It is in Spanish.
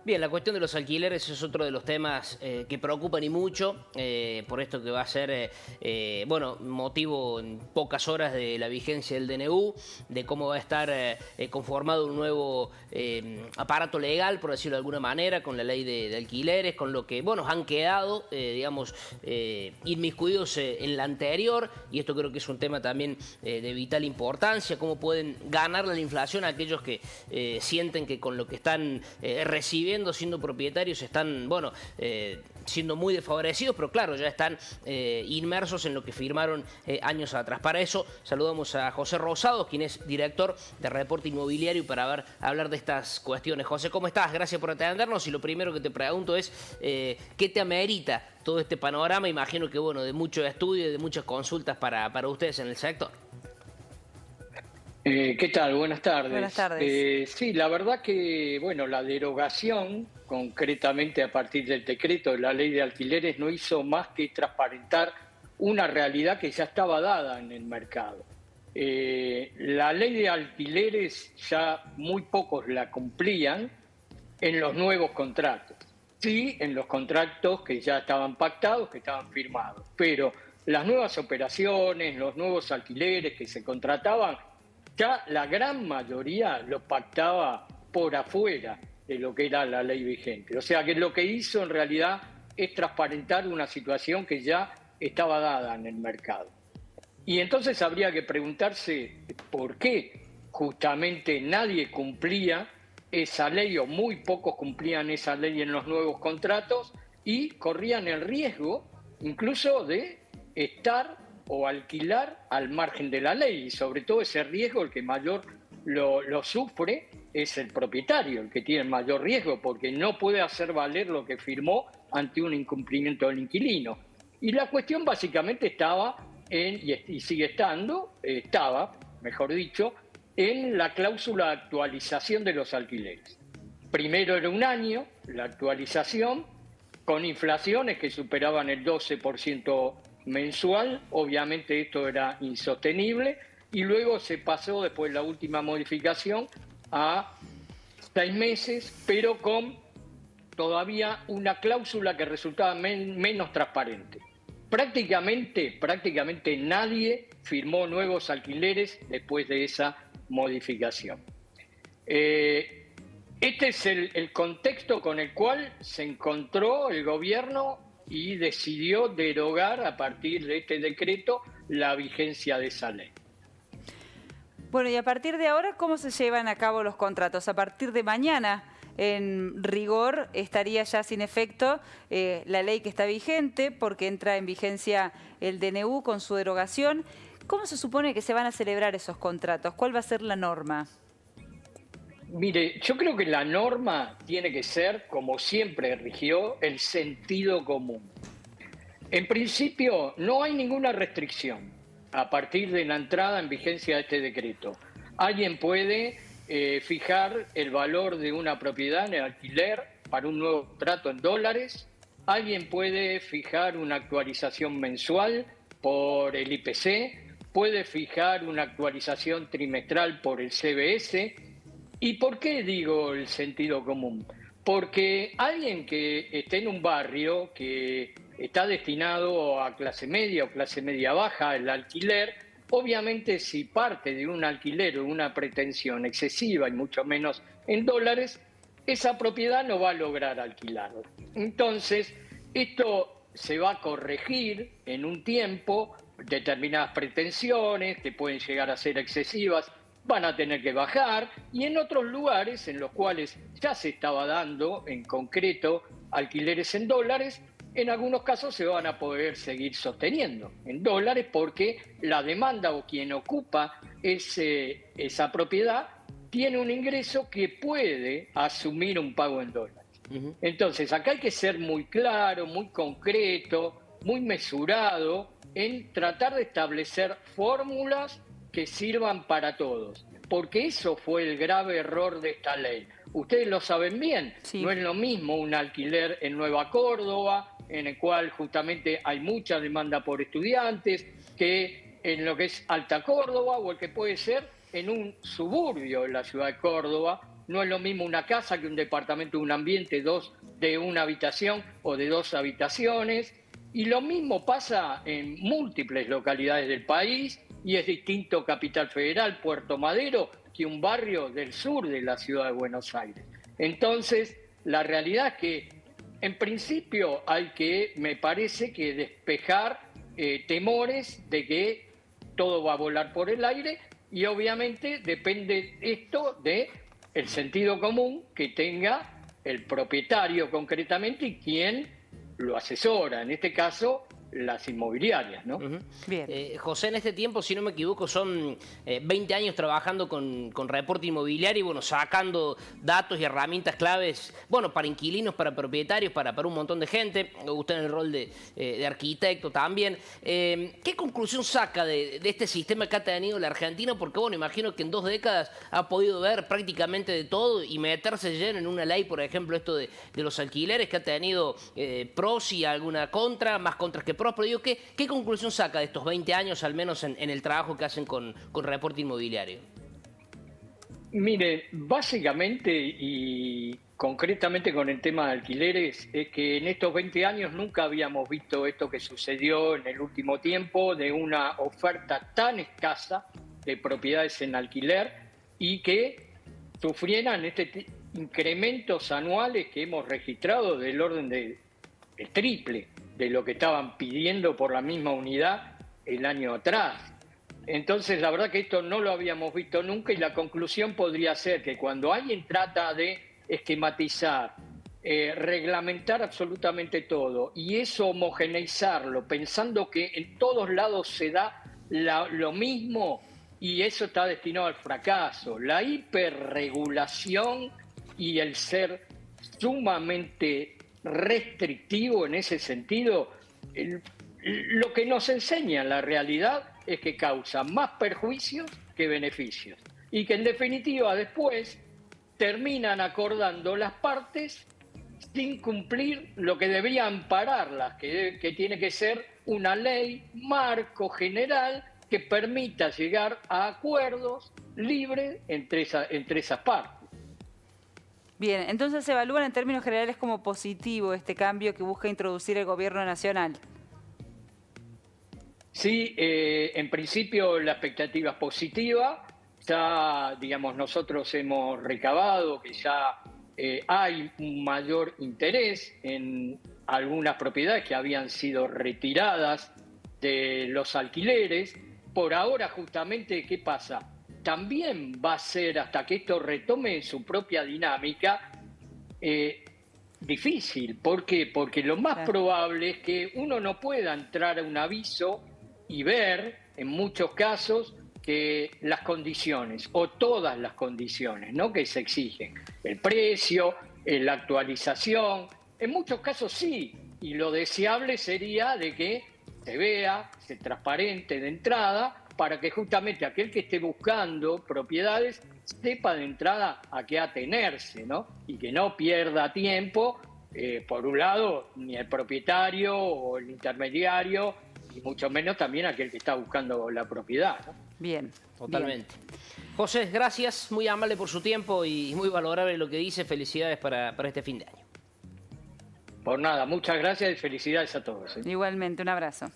Bien, la cuestión de los alquileres es otro de los temas que preocupan y mucho, por esto que va a ser, bueno, motivo en pocas horas de la vigencia del DNU, de cómo va a estar conformado un nuevo aparato legal, por decirlo de alguna manera, con la ley de alquileres, con lo que, bueno, han quedado, digamos, inmiscuidos en la anterior, y esto creo que es un tema también de vital importancia, cómo pueden ganar la inflación aquellos que sienten que con lo que están recibiendo, siendo propietarios, están, bueno, siendo muy desfavorecidos, pero claro, ya están inmersos en lo que firmaron años atrás. Para eso saludamos a José Rosado, quien es director de Reporte Inmobiliario, para hablar de estas cuestiones. José, ¿cómo estás? Gracias por atendernos, y lo primero que te pregunto es ¿qué te amerita todo este panorama? Imagino que, bueno, de mucho estudio y de muchas consultas para ustedes en el sector. ¿Qué tal? Buenas tardes. Buenas tardes. Sí, la verdad que, bueno, la derogación, concretamente a partir del decreto de la ley de alquileres, no hizo más que transparentar una realidad que ya estaba dada en el mercado. La ley de alquileres ya muy pocos la cumplían en los nuevos contratos. Sí, en los contratos que ya estaban pactados, que estaban firmados. Pero las nuevas operaciones, los nuevos alquileres que se contrataban, ya la gran mayoría lo pactaba por afuera de lo que era la ley vigente. O sea que lo que hizo en realidad es transparentar una situación que ya estaba dada en el mercado. Y entonces habría que preguntarse por qué justamente nadie cumplía esa ley, o muy pocos cumplían esa ley en los nuevos contratos, y corrían el riesgo incluso de estar o alquilar al margen de la ley, y sobre todo ese riesgo el que mayor lo sufre es el propietario, el que tiene mayor riesgo, porque no puede hacer valer lo que firmó ante un incumplimiento del inquilino. Y la cuestión básicamente estaba y sigue estaba, mejor dicho, en la cláusula de actualización de los alquileres. Primero era un año la actualización, con inflaciones que superaban el 12% mensual. Obviamente esto era insostenible, y luego se pasó, después de la última modificación, a 6 meses, pero con todavía una cláusula que resultaba menos transparente. Prácticamente nadie firmó nuevos alquileres después de esa modificación. Este es el contexto con el cual se encontró el gobierno y decidió derogar a partir de este decreto la vigencia de esa ley. Bueno, y a partir de ahora, ¿cómo se llevan a cabo los contratos? A partir de mañana, en rigor, estaría ya sin efecto la ley que está vigente, porque entra en vigencia el DNU con su derogación. ¿Cómo se supone que se van a celebrar esos contratos? ¿Cuál va a ser la norma? Mire, yo creo que la norma tiene que ser, como siempre rigió, el sentido común. En principio, no hay ninguna restricción a partir de la entrada en vigencia de este decreto. Alguien puede fijar el valor de una propiedad en el alquiler para un nuevo contrato en dólares. Alguien puede fijar una actualización mensual por el IPC, puede fijar una actualización trimestral por el CBS. ¿Y por qué digo el sentido común? Porque alguien que esté en un barrio que está destinado a clase media o clase media baja, el alquiler, obviamente si parte de un alquiler o una pretensión excesiva, y mucho menos en dólares, esa propiedad no va a lograr alquilarla. Entonces, esto se va a corregir en un tiempo. Determinadas pretensiones que pueden llegar a ser excesivas van a tener que bajar, y en otros lugares en los cuales ya se estaba dando en concreto alquileres en dólares, en algunos casos se van a poder seguir sosteniendo en dólares, porque la demanda o quien ocupa esa propiedad tiene un ingreso que puede asumir un pago en dólares. Entonces acá hay que ser muy claro, muy concreto, muy mesurado en tratar de establecer fórmulas que sirvan para todos, porque eso fue el grave error de esta ley. Ustedes lo saben bien, sí. No es lo mismo un alquiler en Nueva Córdoba, en el cual justamente hay mucha demanda por estudiantes, que en lo que es Alta Córdoba, o el que puede ser en un suburbio de la ciudad de Córdoba, no es lo mismo una casa que un departamento de un ambiente, de una habitación o de 2 habitaciones. Y lo mismo pasa en múltiples localidades del país, y es distinto Capital Federal, Puerto Madero, que un barrio del sur de la ciudad de Buenos Aires. Entonces, la realidad es que, en principio, hay que, me parece que despejar temores de que todo va a volar por el aire, y obviamente depende esto de el sentido común que tenga el propietario concretamente y quien lo asesora, en este caso las inmobiliarias, ¿no? Bien. José, en este tiempo, si no me equivoco, son 20 años trabajando con reporte inmobiliario y, bueno, sacando datos y herramientas claves, bueno, para inquilinos, para propietarios, para un montón de gente. Usted en el rol de arquitecto también. ¿Qué conclusión saca de este sistema que ha tenido la Argentina? Porque, bueno, imagino que en 2 décadas ha podido ver prácticamente de todo y meterse lleno en una ley, por ejemplo, esto de los alquileres, que ha tenido pros y alguna contra, más contras que pros. Pero digo, ¿qué conclusión saca de estos 20 años, al menos en el trabajo que hacen con reporte inmobiliario? Mire, básicamente y concretamente con el tema de alquileres, es que en estos 20 años nunca habíamos visto esto que sucedió en el último tiempo, de una oferta tan escasa de propiedades en alquiler y que sufrieran incrementos anuales que hemos registrado del orden del triple de lo que estaban pidiendo por la misma unidad el año atrás. Entonces, la verdad que esto no lo habíamos visto nunca, y la conclusión podría ser que cuando alguien trata de esquematizar, reglamentar absolutamente todo y eso homogeneizarlo, pensando que en todos lados se da lo mismo, y eso está destinado al fracaso. La hiperregulación y el ser sumamente restrictivo en ese sentido, lo que nos enseña la realidad es que causa más perjuicios que beneficios, y que en definitiva después terminan acordando las partes sin cumplir lo que debería ampararlas, que tiene que ser una ley marco general que permita llegar a acuerdos libres entre esas partes. Bien, entonces se evalúan en términos generales como positivo este cambio que busca introducir el gobierno nacional. Sí, en principio la expectativa es positiva. Ya, digamos, nosotros hemos recabado que ya hay un mayor interés en algunas propiedades que habían sido retiradas de los alquileres. Por ahora, justamente, ¿qué pasa? También va a ser, hasta que esto retome su propia dinámica, difícil. ¿Por qué? Porque lo más probable es que uno no pueda entrar a un aviso y ver, en muchos casos, que las condiciones, o todas las condiciones, ¿no?, que se exigen. El precio, la actualización, en muchos casos sí, y lo deseable sería de que se vea, se transparente de entrada, para que justamente aquel que esté buscando propiedades sepa de entrada a qué atenerse, ¿no? Y que no pierda tiempo, por un lado, ni el propietario o el intermediario, y mucho menos también aquel que está buscando la propiedad, ¿no? Bien. Totalmente. Bien. José, gracias, muy amable por su tiempo y muy valorable lo que dice. Felicidades para este fin de año. Por nada, muchas gracias y felicidades a todos. Igualmente, un abrazo.